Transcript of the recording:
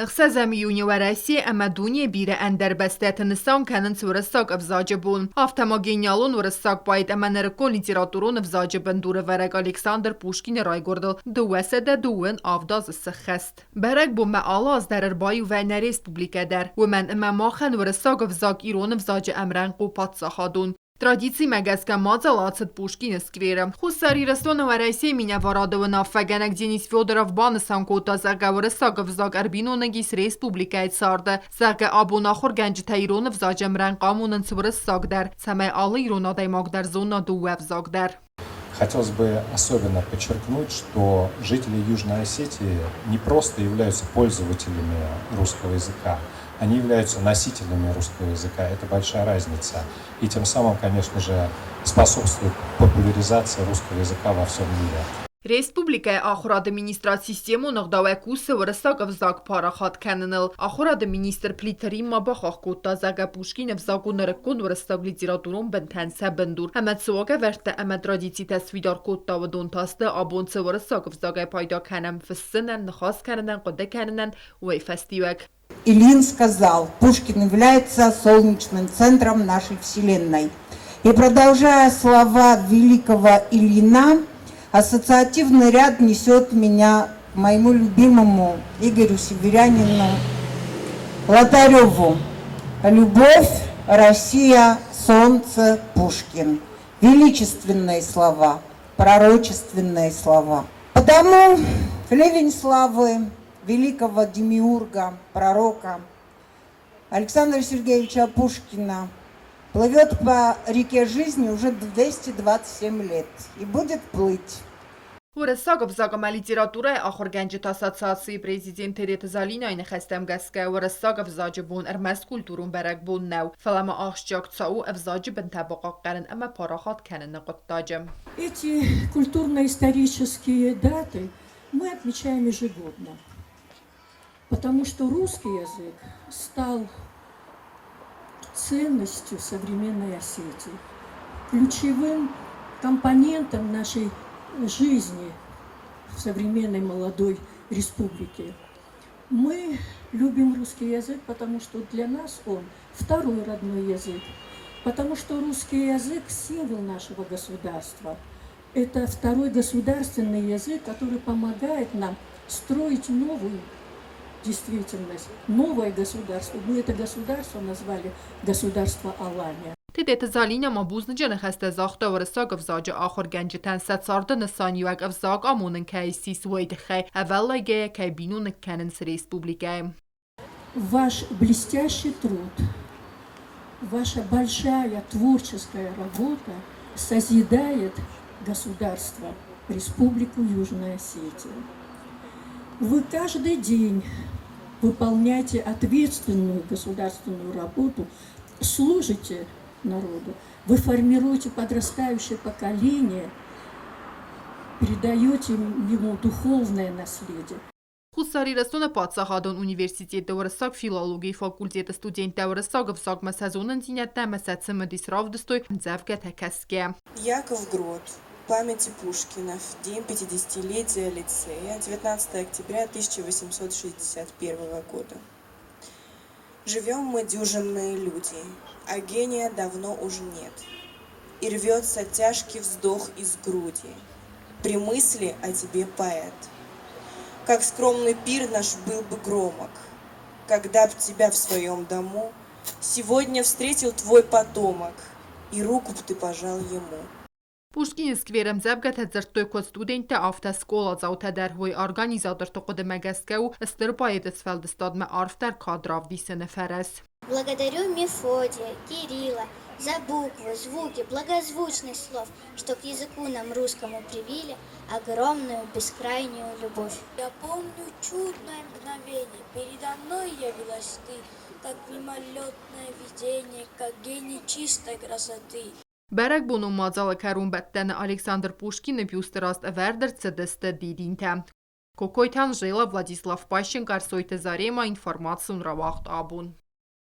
Iqsazami Universiye Amaduniye bire ender bestet nisan kenin sursak avzacı bun. Haftama genialun ursak bayit amenerko literaturun avzacı bendure verek Alexander Pushkin raygordel duwesede duwin avdaz sıxest. Berek bu mealaz der bayu ve ne respublika der. Ve men imamaxen ursak avzak iron avzacı emren qopat sahadun. Традиции мегеска мазалацет Пушкин сквером. Хусари растона варайсе меня ворадована фагана Денис Федоров бансан кота зага врсагов заг арбино нагис республикает сарда зага абунахор генج тайрон взажем ран камунен сврсаг дар саме алы ирона даймаг дар зона дуэв заг дар. Хотелось бы особенно подчеркнуть, что жители Южной Осетии не просто являются пользователями русского языка, они являются носителями русского языка. Это большая разница. И тем самым, конечно же, способствует популяризации русского языка во всем мире. Республика ахур администрации систему нагдавай кусы врсаг взаг парахат кеннел. Ахур администр плитарим мабахах кота зага Пушкин взагу нркон врсаг литературон бентенсе бендур. Амед суага верте амед традиции тасвидар кота و دونتاسته آبونس врсаг взага пайда кенем фссенен нхас кеннен قده кеннен وی фестивек. Ильин сказал, Пушкин является солнечным центром нашей Вселенной. И продолжая слова великого Ильина, ассоциативный ряд несет меня к моему любимому Игорю Северянину Лотареву. Любовь, Россия, солнце, Пушкин. Величественные слова, пророчественные слова. Потому ливень славы великого демиурга, пророка Александра Сергеевича Пушкина плывет по реке жизни уже 227 лет и будет плыть. ورساق بزاقم لیتراتوره آخر گنج تاساتساسی پریزیدنت ریت زالین این خستم گسکه ورساق بزاج بون ارمس کلتورون برگ بون نو فلما آخشجاک تساو افزاج بن طبقا قرن اما پاراخات کنن نقطاجم. Эти культурно-исторические даты мы отмечаем ежегодно, потому что русский язык стал ценностью современной Осетии, ключевым компонентом нашей жизни в современной молодой республике. Мы любим русский язык, потому что для нас он второй родной язык, потому что русский язык – символ нашего государства. Это второй государственный язык, который помогает нам строить новую действительность, новое государство. Мы это государство назвали государство Алания. تدت زالین ما بوزن جن خسته زاخته ورساق افزاج آخر گنج تن ست سارده نسانیوک افزاق آمونن که سیس وید خی اولا گه که بینون کنن республика. Ваш блестящий труд, ваша большая творческая работа созидает государство, Республику Южная Осетия. Вы каждый день выполняете ответственную государственную работу, служите народу, вы формируете подрастающее поколение, передаете ему духовное наследие. خصاری رسون پادساهادون университет ورساق فیلولوژی فاکولتیت студент ورساق افزاق مسازونن زینت مسات مدیس равдостой زفگه تکسکه. Яков Грот. Памяти Пушкина в день 50-летия лицея, 19 октября 1861 года. Живем мы дюжинные люди, а гения давно уже нет. И рвется тяжкий вздох из груди при мысли о тебе, поэт. Как скромный пир наш был бы громок, когда б тебя в своем дому сегодня встретил твой потомок, и руку б ты пожал ему. Пушкин сквером зебгет هزرتوی که студент آفت سکولا زاوت در هوی ارگانیزاتر تقد مگسکو استرباید اسفلد استاد معارف در کادراف دیسن فرس. Благодарю Мефодия, Кирилла за буквы, звуки, благозвучность слов, что к языку нам русскому привили огромную бескрайнюю любовь. Я помню чудное мгновение, передо мной явилась ты, как мимолетное видение, как гений чистой красоты. برگ بونو مازال کرون بدن Александр Пушкин пюстраст вердер цедесте дидинте. Кокойтан жила Владислав Пащенко, Арсойте Зарема, информацию нравахт абун.